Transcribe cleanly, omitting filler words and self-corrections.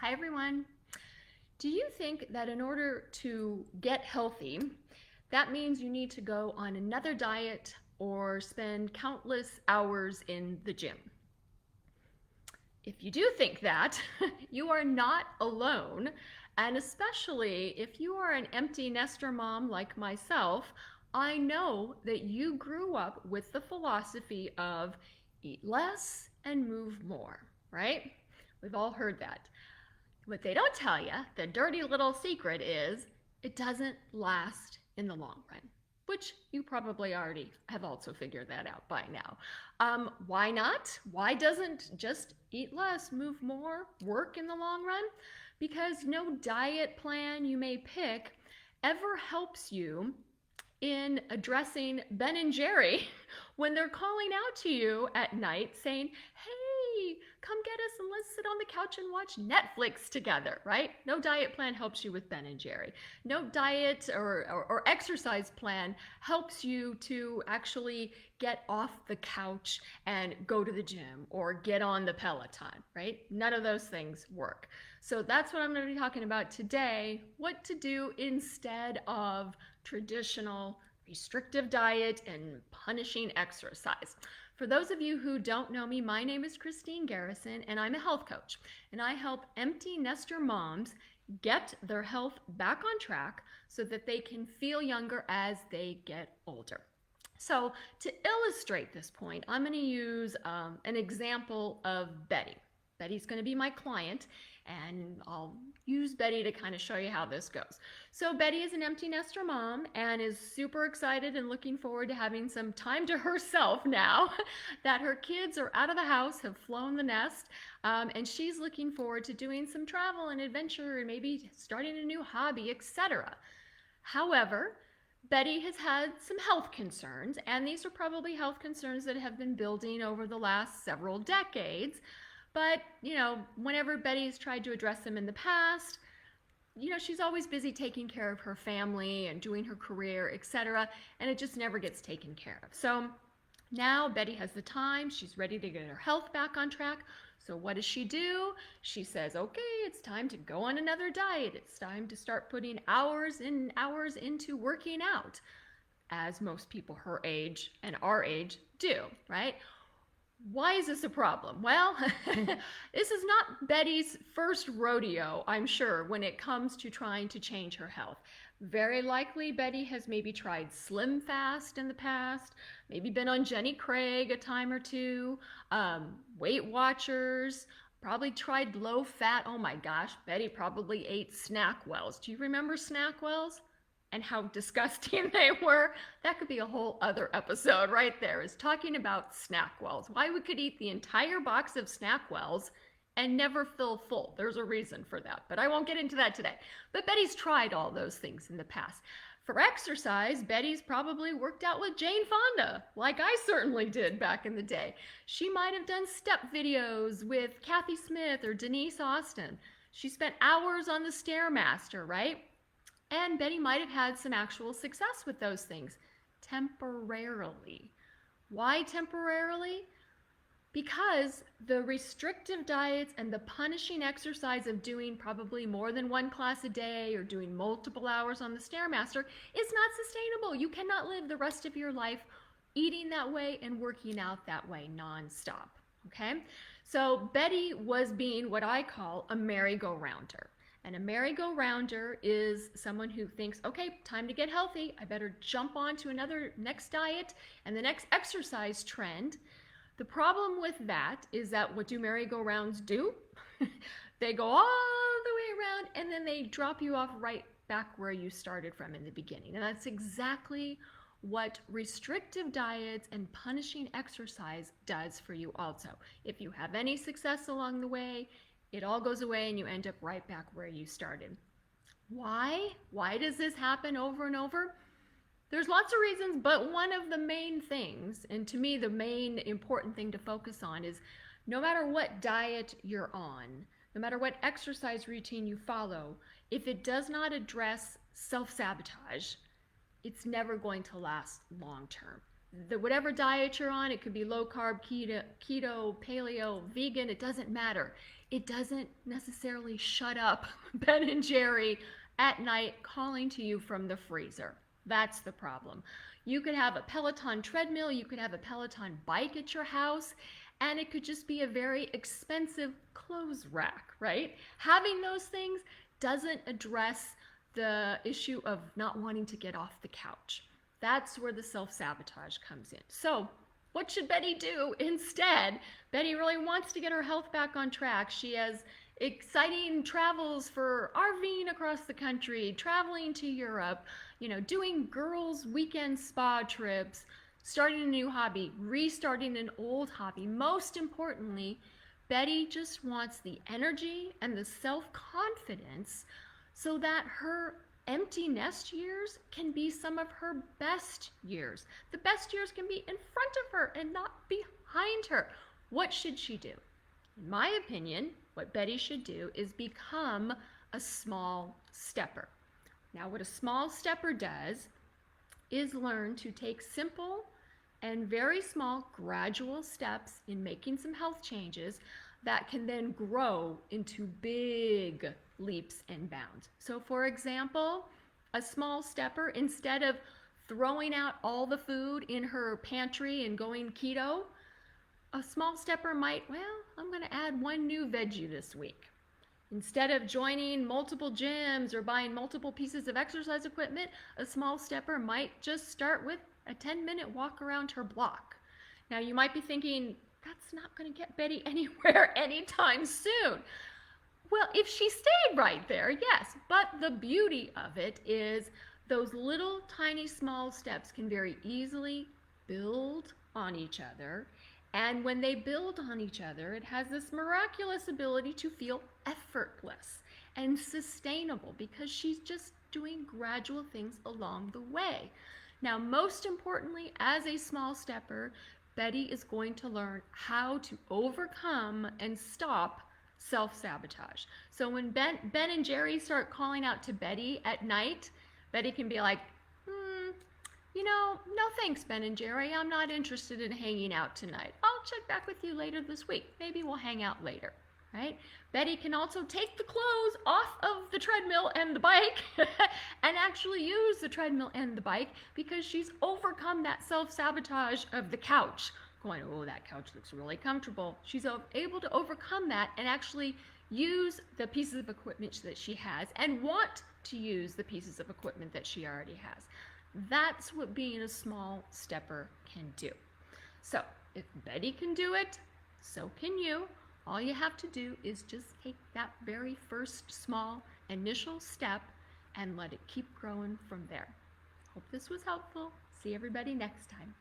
Hi everyone. Do you think that in order to get healthy, that means you need to go on another diet or spend countless hours in the gym? If you do think that, you are not alone. And especially if you are an empty nester mom like myself, I know that you grew up with the philosophy of eat less and move more, right? We've all heard that. What they don't tell you, the dirty little secret is it doesn't last in the long run, which you probably already have also figured that out by now. Why not? Why doesn't just eat less, move more work in the long run? Because no diet plan you may pick ever helps you in addressing Ben and Jerry when they're calling out to you at night saying, hey, come get us and let's sit on the couch and watch Netflix together, right? No diet plan helps you with Ben and Jerry. No diet or exercise plan helps you to actually get off the couch and go to the gym or get on the Peloton, right? None of those things work. So that's what I'm going to be talking about today, what to do instead of traditional restrictive diet and punishing exercise. For those of you who don't know me, my name is Christine Garrison and I'm a health coach, and I help empty nester moms get their health back on track so that they can feel younger as they get older. So to illustrate this point, I'm going to use an example of Betty. Betty's going to be my client, and I'll use Betty to kind of show you how this goes. So Betty is an empty nester mom and is super excited and looking forward to having some time to herself now that her kids are out of the house, have flown the nest, and she's looking forward to doing some travel and adventure and maybe starting a new hobby, etc. However, Betty has had some health concerns, and these are probably health concerns that have been building over the last several decades. But, whenever Betty's tried to address them in the past, she's always busy taking care of her family and doing her career, etc., and it just never gets taken care of. So now Betty has the time. She's ready to get her health back on track. So what does she do? She says, okay, it's time to go on another diet. It's time to start putting hours and hours into working out, as most people her age and our age do, right? Why is this a problem? Well, this is not Betty's first rodeo, I'm sure, when it comes to trying to change her health. Very likely Betty has maybe tried SlimFast in the past, maybe been on Jenny Craig a time or two, Weight Watchers, probably tried low fat. Oh my gosh, Betty probably ate SnackWells. Do you remember SnackWells? And how disgusting they were? That could be a whole other episode right there, is talking about SnackWells. Why we could eat the entire box of SnackWells and never feel full. There's a reason for that, but I won't get into that today. But Betty's tried all those things in the past. For exercise, Betty's probably worked out with Jane Fonda, like I certainly did back in the day. She might have done step videos with Kathy Smith or Denise Austin. She spent hours on the Stairmaster, right? And Betty might have had some actual success with those things, temporarily. Why temporarily? Because the restrictive diets and the punishing exercise of doing probably more than one class a day or doing multiple hours on the Stairmaster is not sustainable. You cannot live the rest of your life eating that way and working out that way nonstop, okay? So Betty was being what I call a merry-go-rounder. And a merry-go-rounder is someone who thinks, okay, time to get healthy. I better jump on to another next diet and the next exercise trend. The problem with that is that what do merry-go-rounds do? They go all the way around and then they drop you off right back where you started from in the beginning. And that's exactly what restrictive diets and punishing exercise does for you also. If you have any success along the way, it all goes away and you end up right back where you started. Why? Why does this happen over and over? There's lots of reasons, but one of the main things, and to me the main important thing to focus on, is no matter what diet you're on, no matter what exercise routine you follow, if it does not address self-sabotage, it's never going to last long term. Whatever diet you're on, it could be low carb, keto, paleo, vegan, it doesn't matter. it doesn't necessarily shut up Ben and Jerry at night calling to you from the freezer. That's the problem. You could have a Peloton treadmill, you could have a Peloton bike at your house, and it could just be a very expensive clothes rack, right? Having those things doesn't address the issue of not wanting to get off the couch. That's where the self-sabotage comes in. So what should Betty do instead? Betty really wants to get her health back on track. She has exciting travels for RVing across the country, traveling to Europe, doing girls' weekend spa trips, starting a new hobby, restarting an old hobby. Most importantly, Betty just wants the energy and the self-confidence so that her empty nest years can be some of her best years. The best years can be in front of her and not behind her. What should she do? In my opinion, what Betty should do is become a small stepper. Now, what a small stepper does is learn to take simple and very small gradual steps in making some health changes that can then grow into big leaps and bounds. So for example, a small stepper, instead of throwing out all the food in her pantry and going keto, a small stepper might, I'm going to add one new veggie this week. Instead of joining multiple gyms or buying multiple pieces of exercise equipment, a small stepper might just start with a 10-minute walk around her block. Now you might be thinking, that's not going to get Betty anywhere anytime soon. Well, if she stayed right there, yes. But the beauty of it is those little tiny small steps can very easily build on each other. And when they build on each other, it has this miraculous ability to feel effortless and sustainable because she's just doing gradual things along the way. Now, most importantly, as a small stepper, Betty is going to learn how to overcome and stop self-sabotage. So when Ben and Jerry start calling out to Betty at night, Betty can be like, no thanks, Ben and Jerry. I'm not interested in hanging out tonight. I'll check back with you later this week. Maybe we'll hang out later, right? Betty can also take the clothes off of the treadmill and the bike and actually use the treadmill and the bike because she's overcome that self-sabotage of the couch. Going, oh, that couch looks really comfortable. She's able to overcome that and actually use the pieces of equipment that she has and want to use the pieces of equipment that she already has. That's what being a small stepper can do. So if Betty can do it, so can you. All you have to do is just take that very first small initial step and let it keep growing from there. Hope this was helpful. See everybody next time.